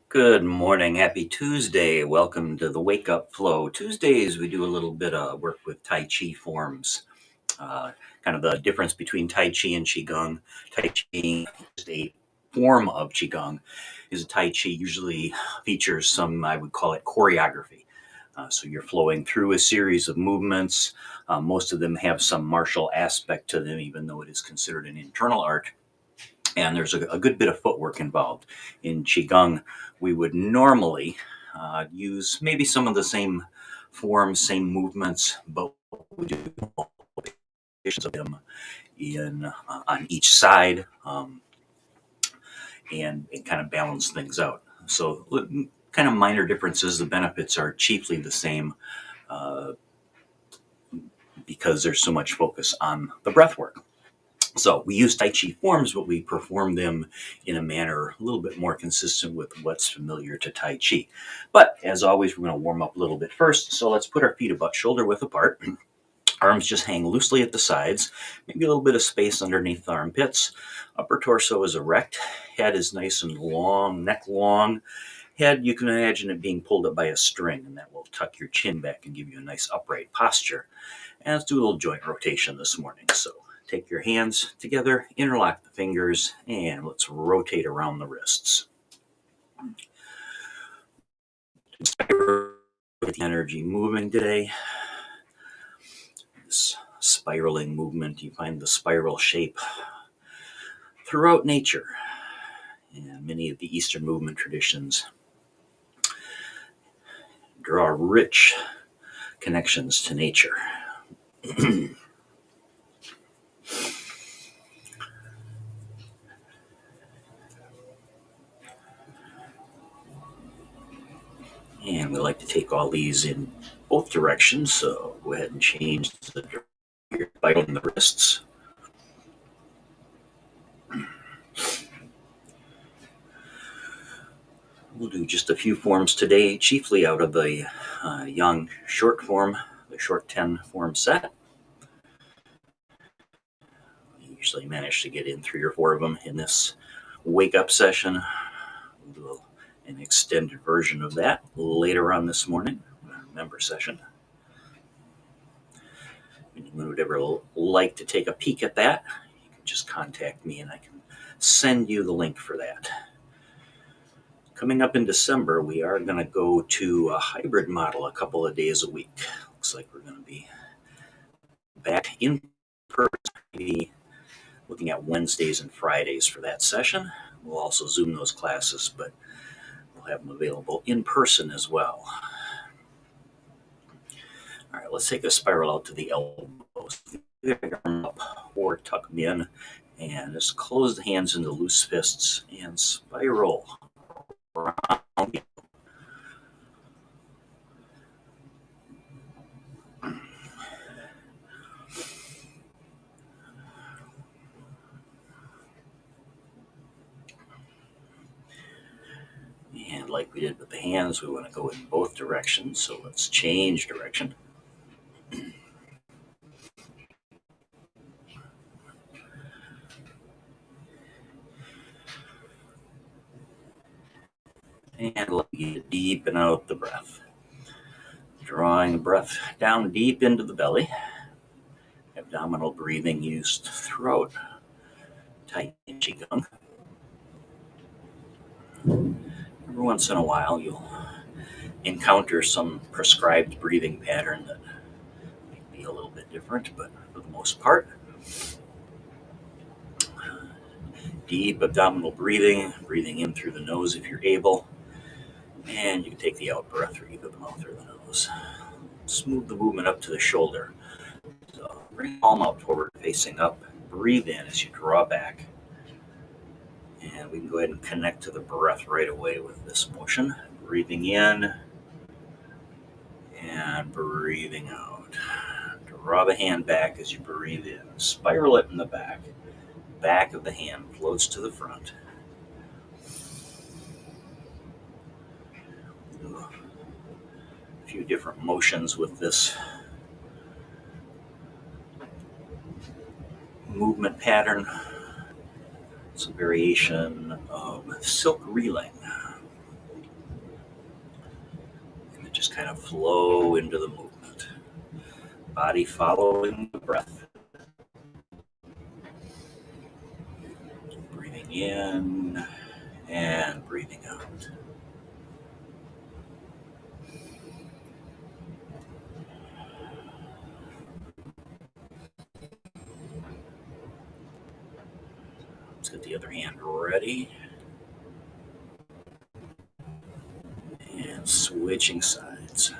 Good morning. Happy Tuesday. Welcome to the Wake Up Flow. Tuesdays, we do a little bit of work with Tai Chi forms. Uh, Kind of the difference between Tai Chi and Qigong. Tai Chi is a form of Qigong. Tai Chi usually features some, I would call it choreography. So you're flowing through a series of movements. Most of them have some martial aspect to them, even though it is considered an internal art. And there's a good bit of footwork involved. In Qigong, we would normally use maybe some of the same forms, same movements, but we do multiplications of them on each side, and it kind of balance things out. So kind of minor differences. The benefits are chiefly the same uh, because there's so much focus on the breath work. So we use Tai Chi forms, but we perform them in a manner a little bit more consistent with what's familiar to Tai Chi. But as always, we're going to warm up a little bit first. So let's put our feet about shoulder width apart. Arms just hang loosely at the sides, maybe a little bit of space underneath the armpits. Upper torso is erect. Head is nice and long, neck long. Head, you can imagine it being pulled up by a string, and that will tuck your chin back and give you a nice upright posture. And let's do a little joint rotation this morning. So take your hands together, interlock the fingers, and let's rotate around the wrists. Energy moving today. This spiraling movement, you find the spiral shape throughout nature. And many of the Eastern movement traditions draw rich connections to nature. And we like to take all these in both directions, so go ahead and change the spiral in the wrists. We'll do just a few forms today, chiefly out of the Yang short form, the short 10 form set. We usually manage to get in 3 or 4 of them in this wake up session. We'll do an extended version of that later on this morning, our member session. Anyone would ever like to take a peek at that, you can just contact me and I can send you the link for that. Coming up in December, we are going to go to a hybrid model a couple of days a week. Looks like we're going to be back in person, maybe looking at Wednesdays and Fridays for that session. We'll also Zoom those classes, but we'll have them available in person as well. All right, let's take a spiral out to the elbows. Arm up or tuck them in, and just close the hands into loose fists and spiral around. And like we did with the hands, we want to go in both directions. So let's change direction. And let me deepen out the breath. Drawing the breath down deep into the belly. Abdominal breathing used throughout Tai Chi Qigong. Every once in a while, you'll encounter some prescribed breathing pattern that might be a little bit different, but for the most part, deep abdominal breathing, breathing in through the nose if you're able, and you can take the out breath through either the mouth or the nose. Smooth the movement up to the shoulder. So bring the palm out forward, facing up. Breathe in as you draw back. And we can go ahead and connect to the breath right away with this motion. Breathing in and breathing out. Draw the hand back as you breathe in. Spiral it in the back. Back of the hand floats to the front. A few different motions with this movement pattern. It's a variation of silk reeling. kind of flow into the movement. Body following the breath. Breathing in and breathing out. Let's get the other hand ready. And switching sides.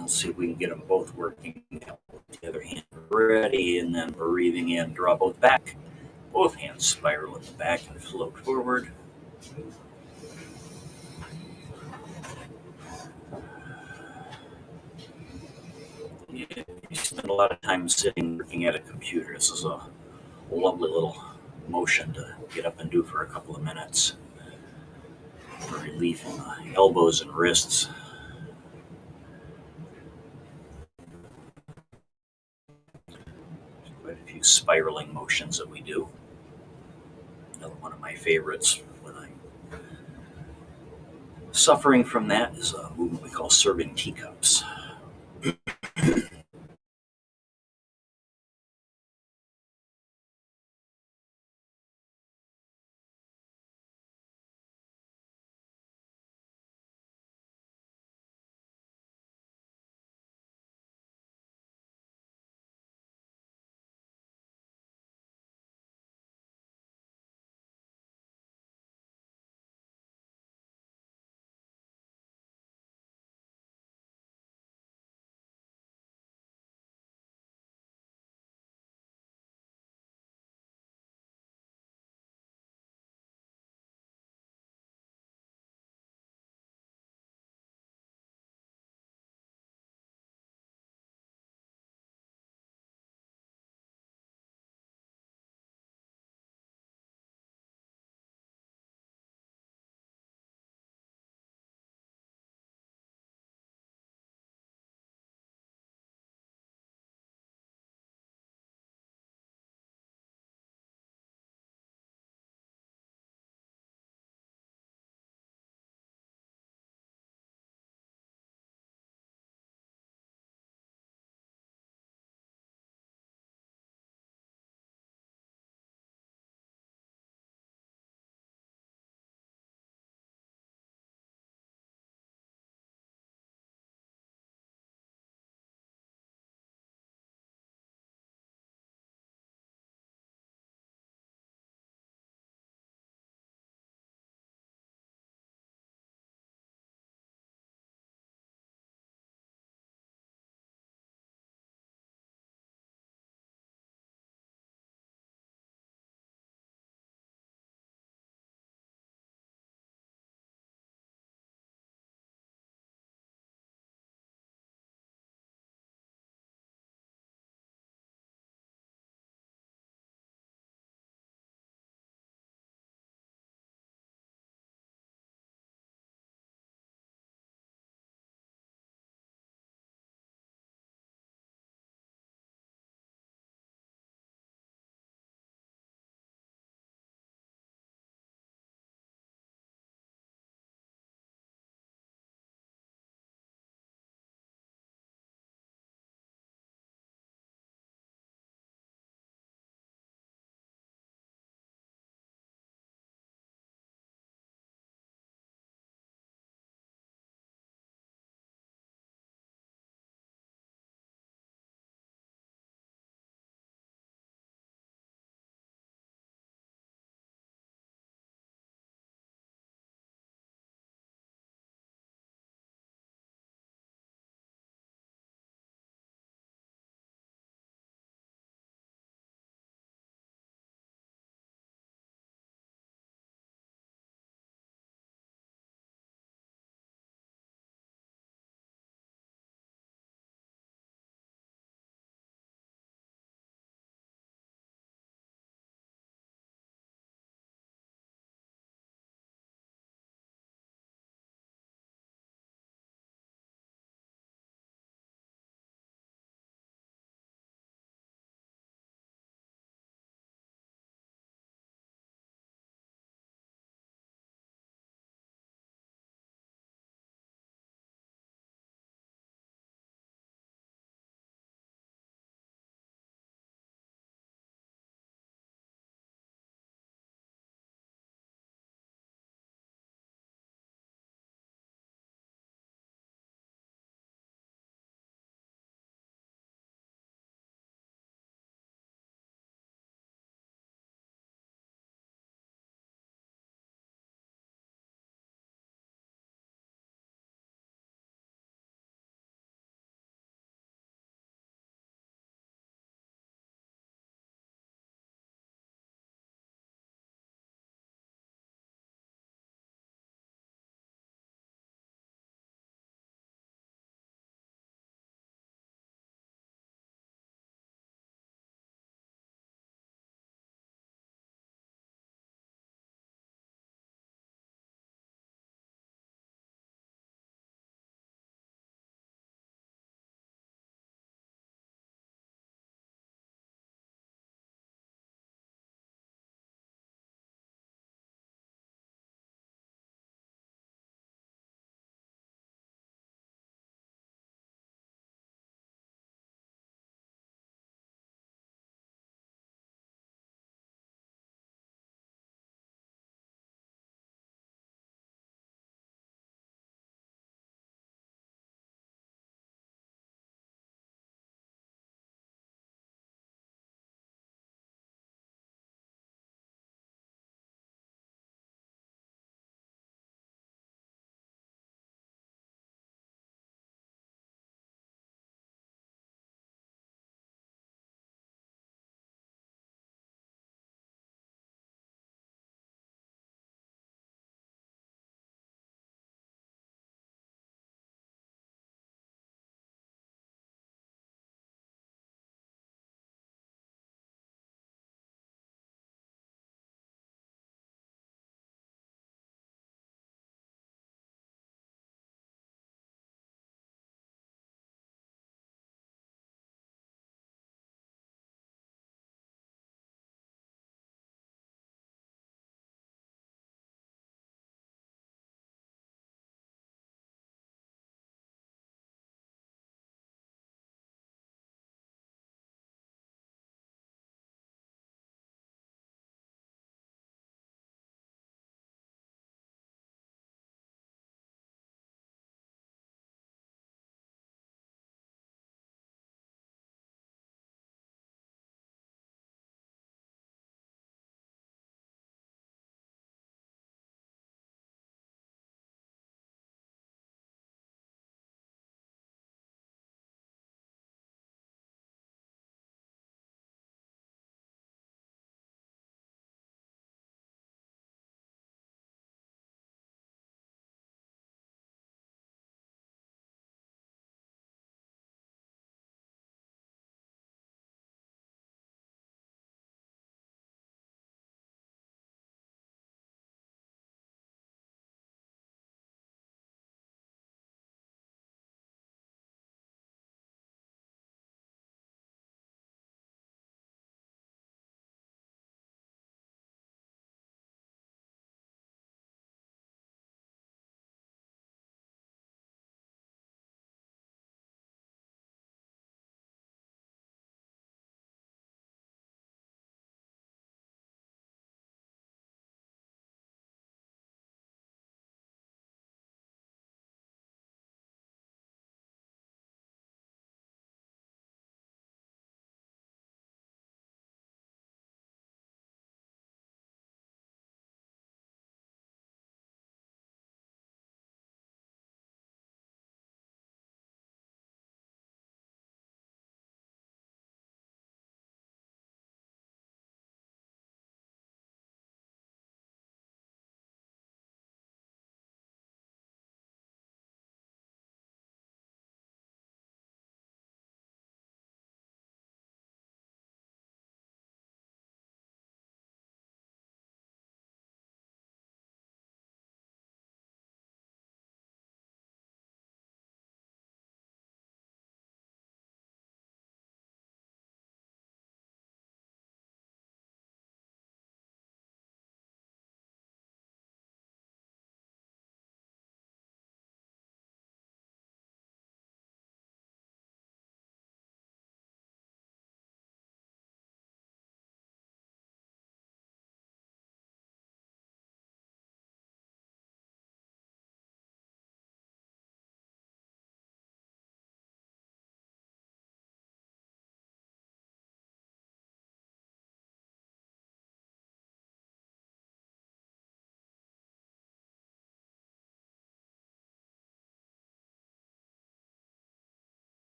Let's see if we can get them both working. The other hand ready, and then breathing in, draw both back. Both hands spiral in the back and float forward. You spend a lot of time sitting working at a computer. This is a lovely little motion to get up and do for a couple of minutes for relief in the elbows and wrists. Quite a few spiraling motions that we do. Another one of my favorites when I'm suffering from that is a movement we call serving teacups.